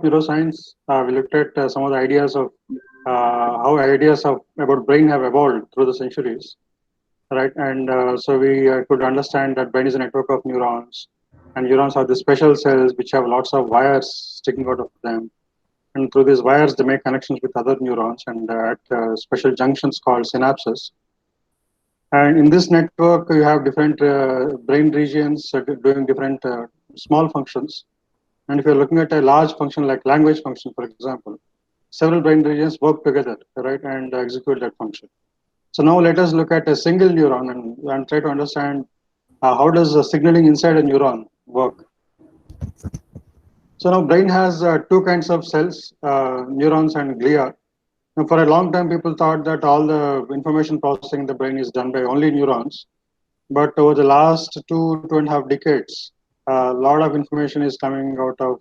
neuroscience, we looked at some of the ideas of how ideas of about brain have evolved through the centuries, right? And so we could understand that brain is a network of neurons, and neurons are the special cells which have lots of wires sticking out of them. And through these wires, they make connections with other neurons and at special junctions called synapses. And in this network, you have different brain regions doing different small functions. And if you're looking at a large function like language function, for example, several brain regions work together, right, and execute that function. So now let us look at a single neuron and try to understand how does the signaling inside a neuron work. So now brain has two kinds of cells, neurons and glia. Now, for a long time, people thought that all the information processing in the brain is done by only neurons. But over the last 2.5 decades, a lot of information is coming out of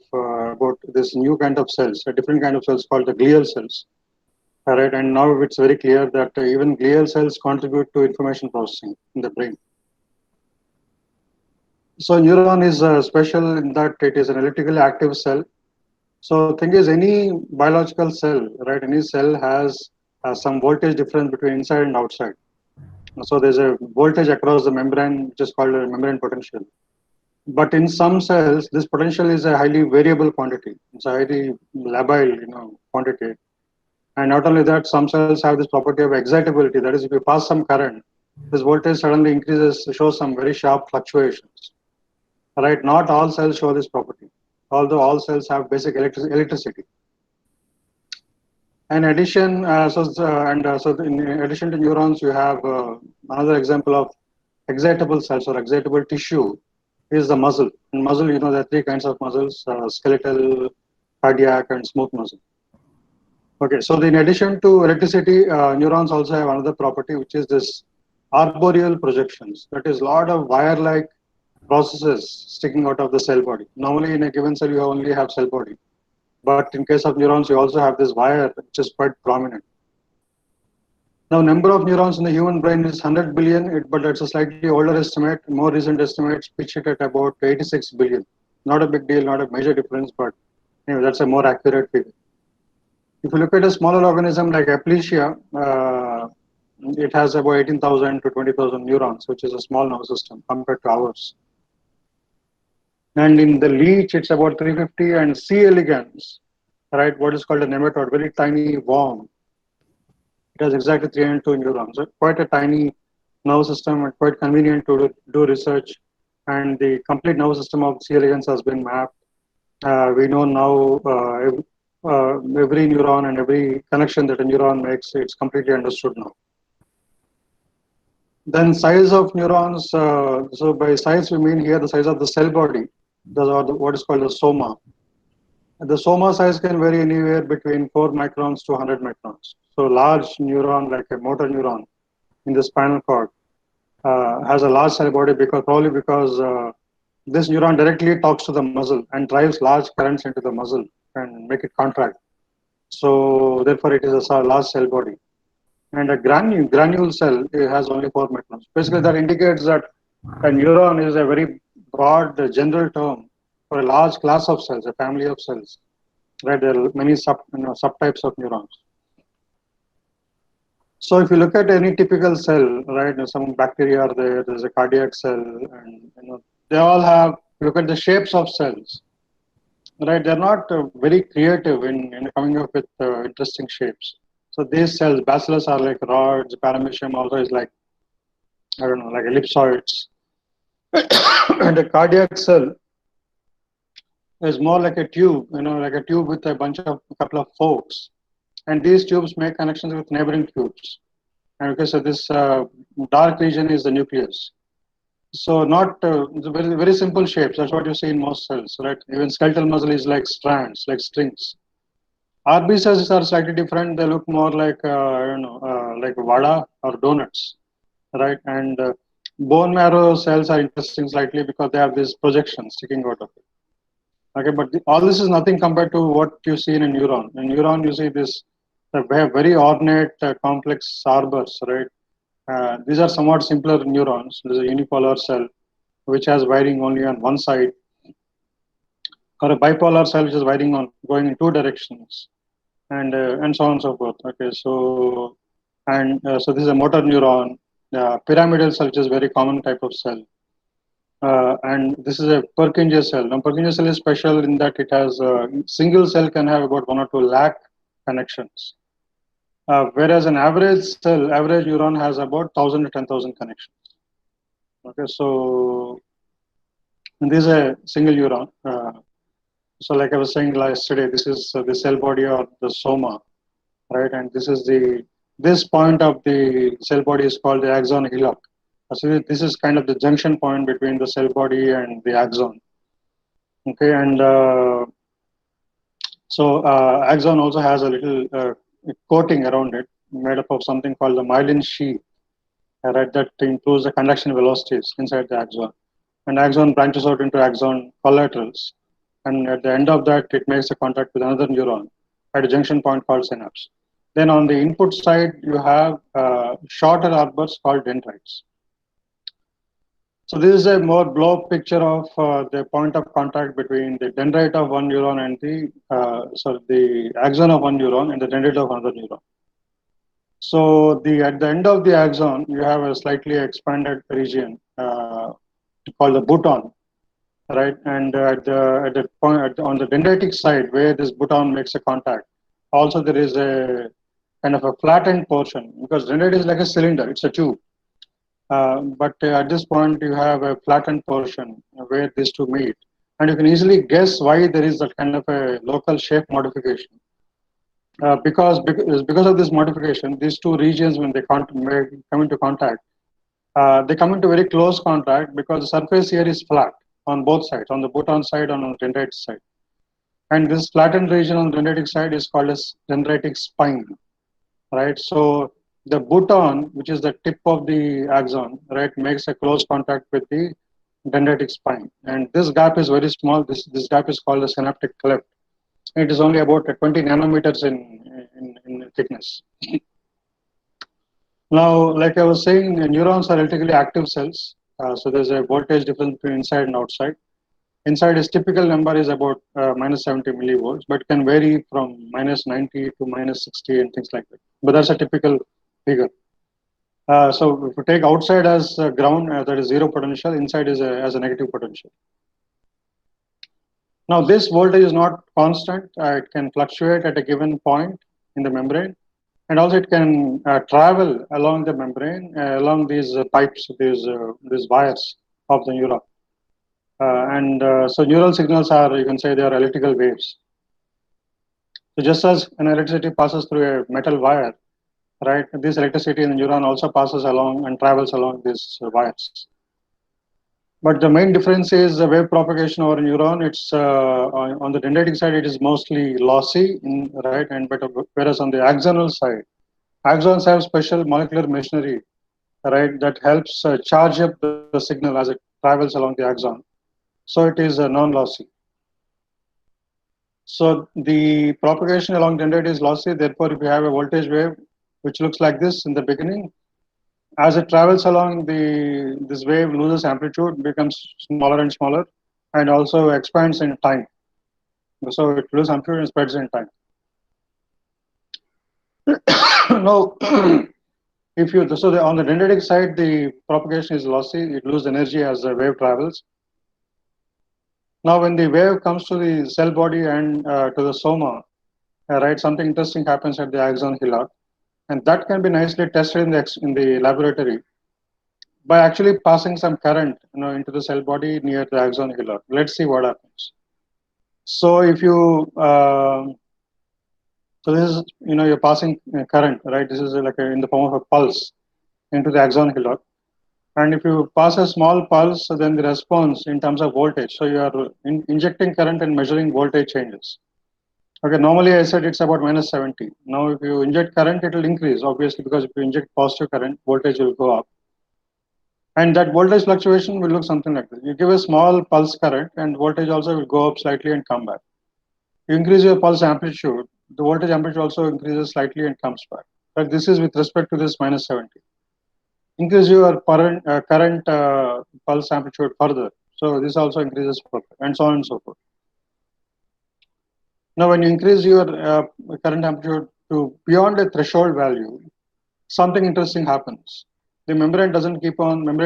about this new kind of cells, a different kind of cells called the glial cells. All right, and now it's very clear that even glial cells contribute to information processing in the brain. So neuron is special in that it is an electrically active cell. So thing is, any biological cell, right? Any cell has some voltage difference between inside and outside. So there's a voltage across the membrane, which is called a membrane potential. But in some cells, this potential is a highly variable quantity. It's a highly labile, quantity. And not only that, some cells have this property of excitability. That is, if you pass some current, this voltage suddenly increases, shows some very sharp fluctuations. Right? Not all cells show this property, although all cells have basic electricity. In addition, in addition to neurons, you have another example of excitable cells or excitable tissue is the muscle. In muscle, there are three kinds of muscles: skeletal, cardiac, and smooth muscle. Okay, so in addition to electricity, neurons also have another property, which is this arboreal projections. That is, a lot of wire-like processes sticking out of the cell body. Normally, in a given cell, you only have cell body. But in case of neurons, you also have this wire, which is quite prominent. Now, number of neurons in the human brain is 100 billion, but it's a slightly older estimate. More recent estimates pitch it at about 86 billion. Not a big deal, not a major difference, but that's a more accurate figure. If you look at a smaller organism like Aplysia, it has about 18,000 to 20,000 neurons, which is a small nervous system compared to ours. And in the leech, it's about 350, and C. elegans, right, what is called a nematode, very tiny worm. It has exactly 302 neurons. So quite a tiny nervous system and quite convenient to do research. And the complete nervous system of C. elegans has been mapped. We know now every neuron and every connection that a neuron makes, it's completely understood now. Then size of neurons, so by size we mean here the size of the cell body, what is called the soma. The soma size can vary anywhere between 4 microns to 100 microns. So large neuron like a motor neuron in the spinal cord has a large cell body probably because this neuron directly talks to the muscle and drives large currents into the muscle and make it contract. So therefore it is a large cell body. And a granule cell has only 4 microns. Basically that indicates that a neuron is a very broad general term for a large class of cells, a family of cells. Right, there are many subtypes of neurons. So if you look at any typical cell, right, some bacteria are there, there's a cardiac cell, and they all have, look at the shapes of cells, right, they're not very creative in coming up with interesting shapes. So these cells, bacillus are like rods, paramecium also is like, I don't know, like ellipsoids. And a cardiac cell is more like a tube, like a tube with a couple of forks. And these tubes make connections with neighboring tubes. And because of this dark region is the nucleus. So not very, very simple shapes. That's what you see in most cells, right? Even skeletal muscle is like strands, like strings. RB cells are slightly different. They look more like, like vada or donuts, right? And bone marrow cells are interesting slightly because they have these projections sticking out of it. Okay, but all this is nothing compared to what you see in a neuron. In a neuron, you see this very ornate, complex arbors, right? These are somewhat simpler neurons. There's a unipolar cell which has wiring only on one side. or a bipolar cell which is wiring on going in two directions, and so on and so forth. Okay, so so this is a motor neuron, pyramidal cell, which is a very common type of cell, and this is a Purkinje cell. Now, Purkinje cell is special in that it has single cell can have about 1 or 2 lakh connections, whereas an average cell, average neuron has about 1,000 to 10,000 connections. Okay, so this is a single neuron. So, like I was saying yesterday, this is the cell body or the soma, right? And this point of the cell body is called the axon hillock. So this is kind of the junction point between the cell body and the axon. Okay, and axon also has a little coating around it, made up of something called the myelin sheath, right? That includes the conduction velocities inside the axon. And axon branches out into axon collaterals, and at the end of that, it makes a contact with another neuron at a junction point called synapse. Then on the input side, you have shorter arbors called dendrites. So this is a more blow-up picture of the point of contact between the dendrite of one neuron and the axon of one neuron and the dendrite of another neuron. So at the end of the axon, you have a slightly expanded region called the bouton, right? And at the point on the dendritic side, where this bouton makes a contact, also there is a kind of a flattened portion, because dendrite is like a cylinder; it's a tube. But at this point, you have a flattened portion where these two meet, and you can easily guess why there is that kind of a local shape modification. Because of this modification, these two regions, when they come into contact, they come into very close contact because the surface here is flat on both sides, on the bouton side and on the dendrite side. And this flattened region on the dendritic side is called as dendritic spine, right? So the bouton, which is the tip of the axon, right, makes a close contact with the dendritic spine. And this gap is very small. This gap is called the synaptic cleft. It is only about 20 nanometers in thickness. Now, like I was saying, neurons are relatively active cells. So there's a voltage difference between inside and outside. Inside, its typical number is about minus 70 millivolts, but can vary from minus 90 to minus 60 and things like that. But that's a typical figure. So if you take outside as ground, that is zero potential, inside is as a negative potential. Now, this voltage is not constant. It can fluctuate at a given point in the membrane. And also it can travel along the membrane, along these pipes, these wires of the neuron. So neural signals are, you can say, they are electrical waves. So just as an electricity passes through a metal wire, right, this electricity in the neuron also passes along and travels along these wires. But the main difference is the wave propagation over a neuron. It's on the dendritic side, it is mostly lossy, right? Whereas on the axonal side, axons have special molecular machinery, right, that helps charge up the signal as it travels along the axon. So it is non-lossy. So the propagation along dendrite is lossy. Therefore, if you have a voltage wave, which looks like this in the beginning, as it travels along, this wave loses amplitude, becomes smaller and smaller, and also expands in time. So it loses amplitude and spreads in time. Now, on the dendritic side, the propagation is lossy. It loses energy as the wave travels. Now, when the wave comes to the cell body and to the soma, right, something interesting happens at the axon hillock, and that can be nicely tested in the laboratory by actually passing some current, into the cell body near the axon hillock. Let's see what happens. So if you so this is, you're passing current, right? This is like in the form of a pulse into the axon hillock. And if you pass a small pulse, then the response in terms of voltage. So you are injecting current and measuring voltage changes. Okay, normally I said it's about minus 70. Now, if you inject current, it will increase, obviously, because if you inject positive current, voltage will go up. And that voltage fluctuation will look something like this. You give a small pulse current, and voltage also will go up slightly and come back. You increase your pulse amplitude, the voltage amplitude also increases slightly and comes back. But this is with respect to this minus 70. Increase your current pulse amplitude further. So this also increases further, and so on and so forth. Now, when you increase your current amplitude to beyond a threshold value, something interesting happens. The membrane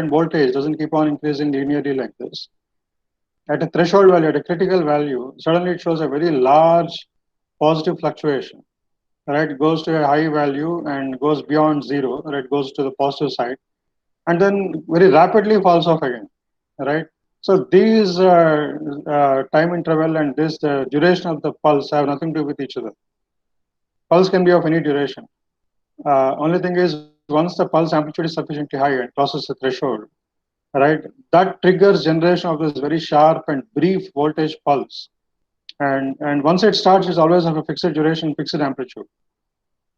voltage doesn't keep on increasing linearly like this. At a threshold value, at a critical value, suddenly it shows a very large positive fluctuation. Right, it goes to a high value and goes beyond zero. Right, goes to the positive side, and then very rapidly falls off again. Right. So these time interval and this duration of the pulse have nothing to do with each other. Pulse can be of any duration. Only thing is, once the pulse amplitude is sufficiently high and crosses the threshold, right, that triggers generation of this very sharp and brief voltage pulse. And once it starts, it's always of a fixed duration, fixed amplitude,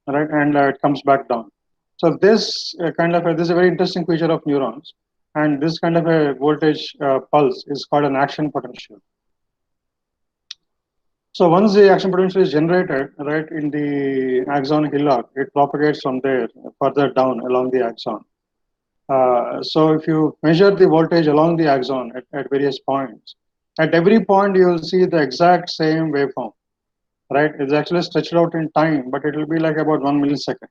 right, and it comes back down. So this this is a very interesting feature of neurons, and this kind of a voltage pulse is called an action potential. So once the action potential is generated, right, in the axon hillock, it propagates from there further down along the axon. So if you measure the voltage along the axon at various points, at every point you will see the exact same waveform, right? It's actually stretched out in time, but it will be like about 1 millisecond,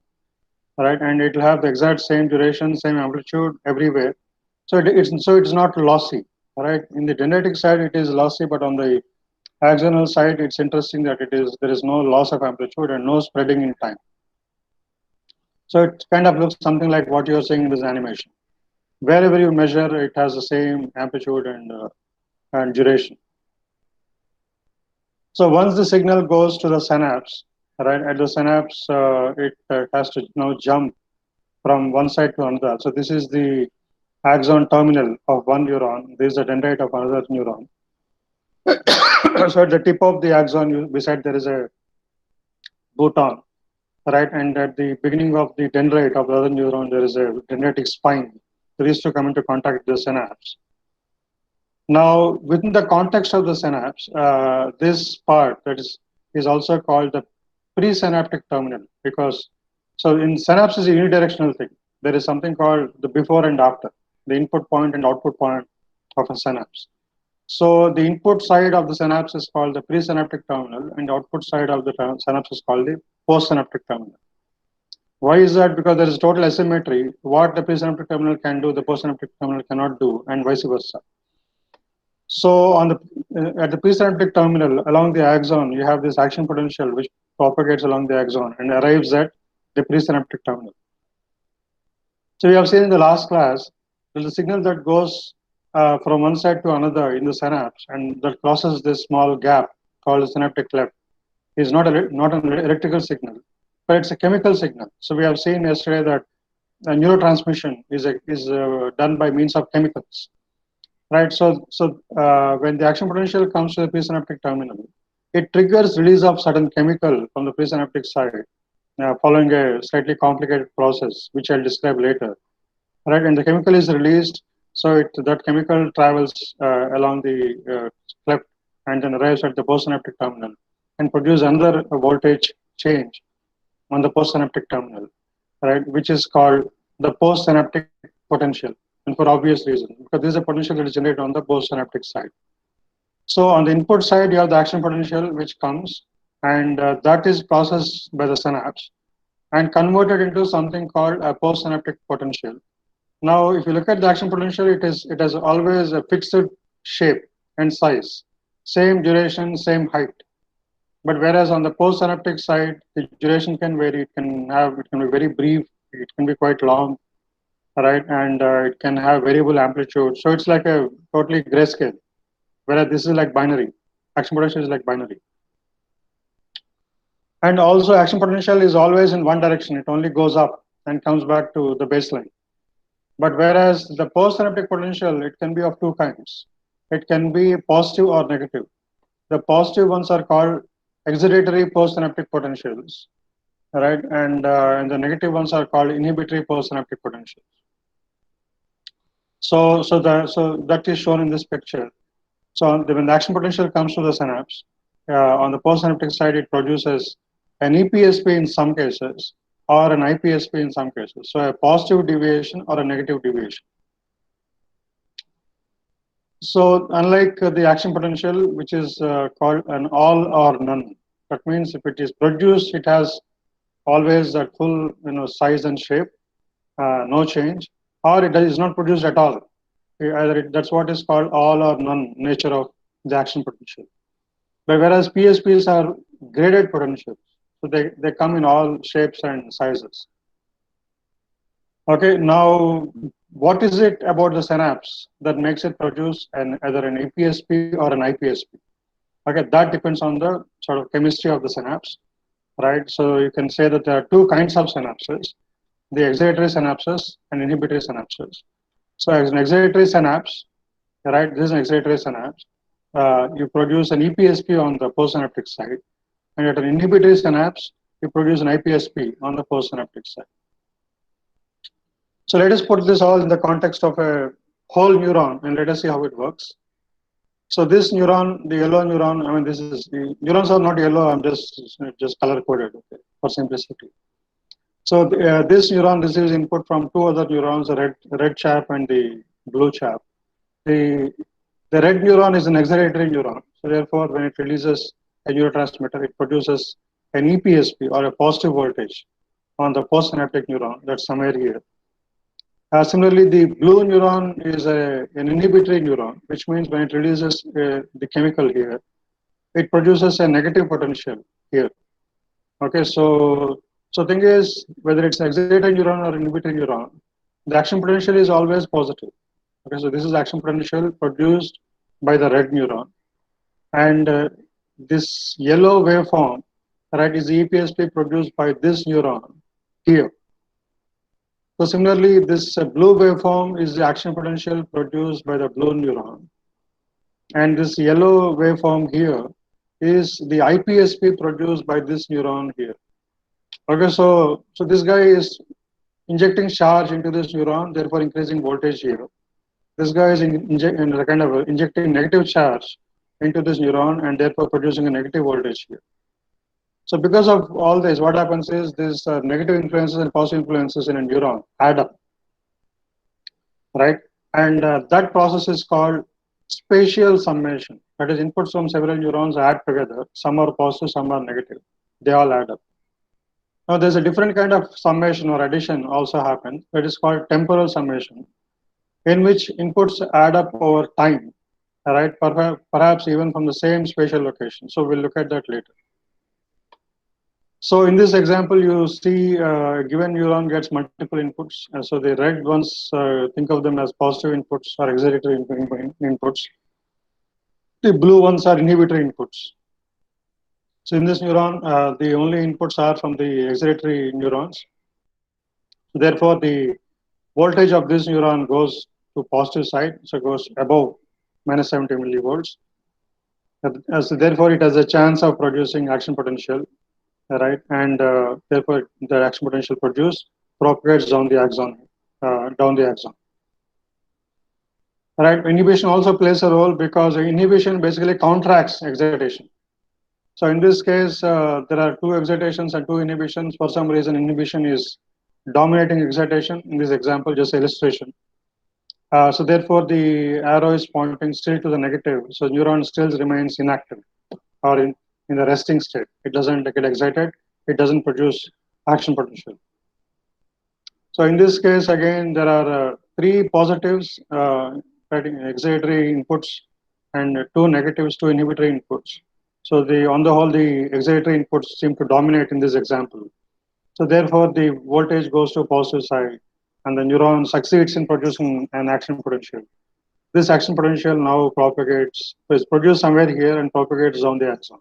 right? And it will have the exact same duration, same amplitude everywhere. So it's not lossy, right? In the genetic side, it is lossy, but on the axonal side, it's interesting that there is no loss of amplitude and no spreading in time. So it kind of looks something like what you're seeing in this animation. Wherever you measure, it has the same amplitude and duration. So once the signal goes to the synapse, right, at the synapse, it has to now jump from one side to another. So this is the axon terminal of one neuron. This is the dendrite of another neuron. So at the tip of the axon, beside there is a bouton, right? And at the beginning of the dendrite of the other neuron, there is a dendritic spine. There is to come into contact with the synapse. Now, within the context of the synapse, this part that is also called the presynaptic terminal, because so in synapse is a unidirectional thing. There is something called the before and after, the input point and output point of a synapse. So the input side of the synapse is called the presynaptic terminal, and the output side of the synapse is called the postsynaptic terminal. Why is that? Because there is total asymmetry. What the presynaptic terminal can do, the postsynaptic terminal cannot do, and vice versa. So on at the presynaptic terminal along the axon, you have this action potential which propagates along the axon and arrives at the presynaptic terminal. So we have seen in the last class there's a signal that goes from one side to another in the synapse and that crosses this small gap called the synaptic cleft. It's not an electrical signal, but it's a chemical signal. So we have seen yesterday that neurotransmission is done by means of chemicals. Right, so when the action potential comes to the presynaptic terminal, it triggers release of certain chemical from the presynaptic side, following a slightly complicated process, which I'll describe later. Right, and the chemical is released, so that chemical travels along the cleft and then arrives at the postsynaptic terminal and produces another voltage change on the postsynaptic terminal, right, which is called the postsynaptic potential. And for obvious reason, because this is a potential that is generated on the postsynaptic side. So on the input side, you have the action potential which comes, and that is processed by the synapse and converted into something called a postsynaptic potential. Now, if you look at the action potential, it has always a fixed shape and size, same duration, same height. But whereas on the postsynaptic side, the duration can vary. It can be very brief. It can be quite long, right? And it can have variable amplitude. So it's like a totally grayscale, whereas this is like binary. Action potential is like binary. And also action potential is always in one direction. It only goes up and comes back to the baseline. But whereas the postsynaptic potential, it can be of two kinds. It can be positive or negative. The positive ones are called excitatory postsynaptic potentials, right? And the negative ones are called inhibitory postsynaptic potentials. So that is shown in this picture. So when the action potential comes to the synapse, on the postsynaptic side, it produces an EPSP in some cases or an IPSP in some cases. So a positive deviation or a negative deviation. So unlike the action potential, which is called an all or none, That means if it is produced, it has always that full size and shape, no change, or it is not produced at all. That's what is called all or none nature of the action potential. But whereas PSPs are graded potentials, so they come in all shapes and sizes. Okay, now what is it about the synapse that makes it produce either an EPSP or an IPSP? Okay, that depends on the sort of chemistry of the synapse, right? So you can say that there are two kinds of synapses, the excitatory synapses and inhibitory synapses. So as an excitatory synapse, right, this is an excitatory synapse, you produce an EPSP on the postsynaptic side, and at an inhibitory synapse, you produce an IPSP on the postsynaptic side. So let us put this all in the context of a whole neuron and let us see how it works. So this neuron, the yellow neuron, I mean, this is the neurons are not yellow. I'm just color coded, okay, for simplicity. So this neuron receives input from two other neurons, the red chap and the blue chap. The red neuron is an excitatory neuron. So therefore, when it releases a neurotransmitter, it produces an EPSP or a positive voltage on the postsynaptic neuron. That's somewhere here. Similarly, the blue neuron is an inhibitory neuron, which means when it releases the chemical here, it produces a negative potential here. Okay, so thing is, whether it's excitatory neuron or inhibitory neuron, the action potential is always positive. Okay, so this is action potential produced by the red neuron, and this yellow waveform, right, is the EPSP produced by this neuron here. So similarly, this blue waveform is the action potential produced by the blue neuron. And this yellow waveform here is the IPSP produced by this neuron here. Okay, so this guy is injecting charge into this neuron, therefore increasing voltage here. This guy is injecting negative charge into this neuron and therefore producing a negative voltage here. So because of all this, what happens is these negative influences and positive influences in a neuron add up, right? And that process is called spatial summation. That is, inputs from several neurons add together. Some are positive, some are negative. They all add up. Now, there's a different kind of summation or addition also happens. That is called temporal summation, in which inputs add up over time, right? Perhaps even from the same spatial location. So we'll look at that later. So in this example, you see a given neuron gets multiple inputs. So the red ones, think of them as positive inputs or excitatory inputs. The blue ones are inhibitory inputs. So in this neuron, the only inputs are from the excitatory neurons. Therefore, the voltage of this neuron goes to positive side, so it goes above minus 70 millivolts. So therefore, it has a chance of producing action potential, right? And therefore, the action potential produced propagates down the axon, Right? Inhibition also plays a role because inhibition basically counteracts excitation. So in this case, there are two excitations and two inhibitions. For some reason, inhibition is dominating excitation. In this example, just illustration. So therefore, the arrow is pointing still to the negative. So neuron still remains inactive or in the resting state. It doesn't get excited. It doesn't produce action potential. So in this case, again, there are three positives, excitatory inputs, and two negatives, two inhibitory inputs. So on the whole, the excitatory inputs seem to dominate in this example. So therefore, the voltage goes to positive side, and the neuron succeeds in producing an action potential. This action potential now propagates, so it's produced somewhere here and propagates down the axon.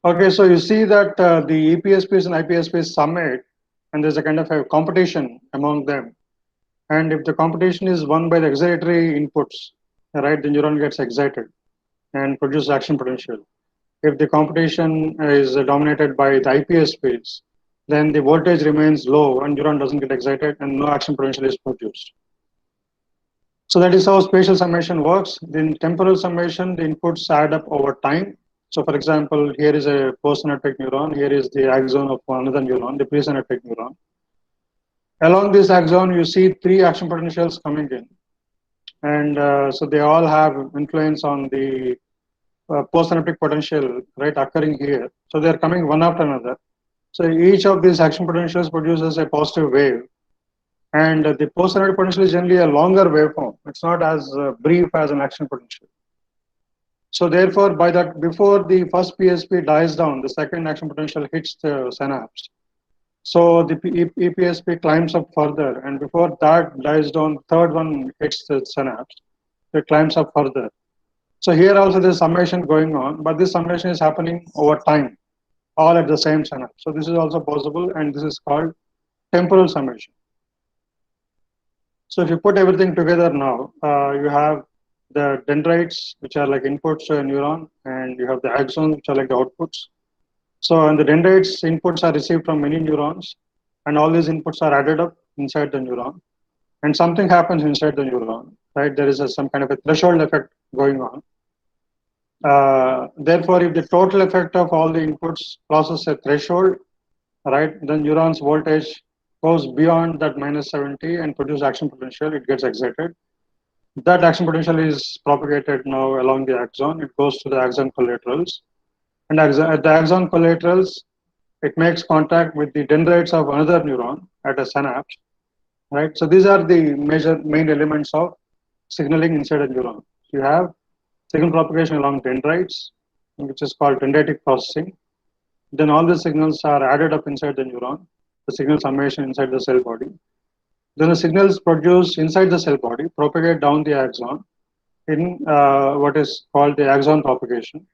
Okay, so you see that the EPSPs and IPSPs summate, and there's a kind of a competition among them. And if the competition is won by the excitatory inputs, right, the neuron gets excited and produces action potential. If the competition is dominated by the IPSPs, then the voltage remains low and neuron doesn't get excited and no action potential is produced. So that is how spatial summation works. In temporal summation, the inputs add up over time. So for example, here is a postsynaptic neuron, here is the axon of another neuron, the presynaptic neuron. Along this axon, you see three action potentials coming in. And so they all have influence on the postsynaptic potential, right, occurring here. So they are coming one after another. So each of these action potentials produces a positive wave. And the postsynaptic potential is generally a longer waveform. It's not as brief as an action potential. So therefore, by that, before the first PSP dies down, the second action potential hits the synapse. So the EPSP climbs up further, and before that dies down, third one hits the synapse. It climbs up further. So here also there's summation going on, but this summation is happening over time, all at the same synapse. So this is also possible, and this is called temporal summation. So if you put everything together now, you have the dendrites, which are like inputs to a neuron, and you have the axons, which are like the outputs. So and the dendrites inputs are received from many neurons, and all these inputs are added up inside the neuron, and something happens inside the neuron, right? There is some kind of a threshold effect going on. Therefore, if the total effect of all the inputs crosses a threshold, right, then neuron's voltage goes beyond that minus 70 and produce action potential. It gets excited. That action potential is propagated now along the axon. It goes to the axon collaterals, and at the axon collaterals, it makes contact with the dendrites of another neuron at a synapse, right? So these are the main elements of signaling inside a neuron. You have signal propagation along dendrites, which is called dendritic processing. Then all the signals are added up inside the neuron, the signal summation inside the cell body. Then the signals produced inside the cell body propagate down the axon in what is called the axon propagation,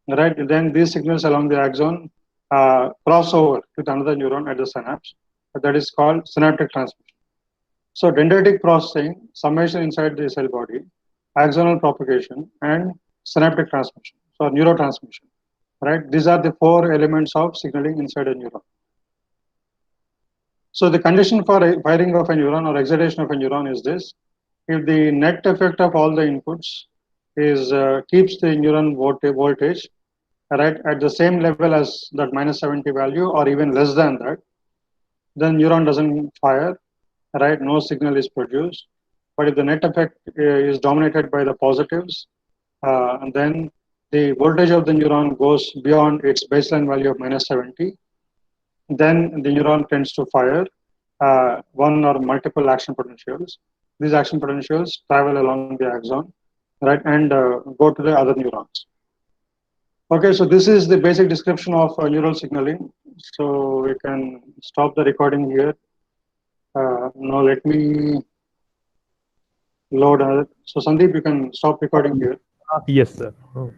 right? Then these signals along the axon cross over with another neuron at the synapse. That is called synaptic transmission. So dendritic processing, summation inside the cell body, axonal propagation, and synaptic transmission, so neurotransmission, right? These are the four elements of signaling inside a neuron. So the condition for firing of a neuron or excitation of a neuron is this: if the net effect of all the inputs is keeps the neuron voltage right at the same level as that minus 70 value or even less than that, then neuron doesn't fire, right? No signal is produced. But if the net effect is dominated by the positives, and then the voltage of the neuron goes beyond its baseline value of minus 70, then the neuron tends to fire one or multiple action potentials. These action potentials travel along the axon, right, and go to the other neurons. Okay, so this is the basic description of neural signaling. So we can stop the recording here. Now let me load. So Sandeep, you can stop recording here. Yes, sir. Oh.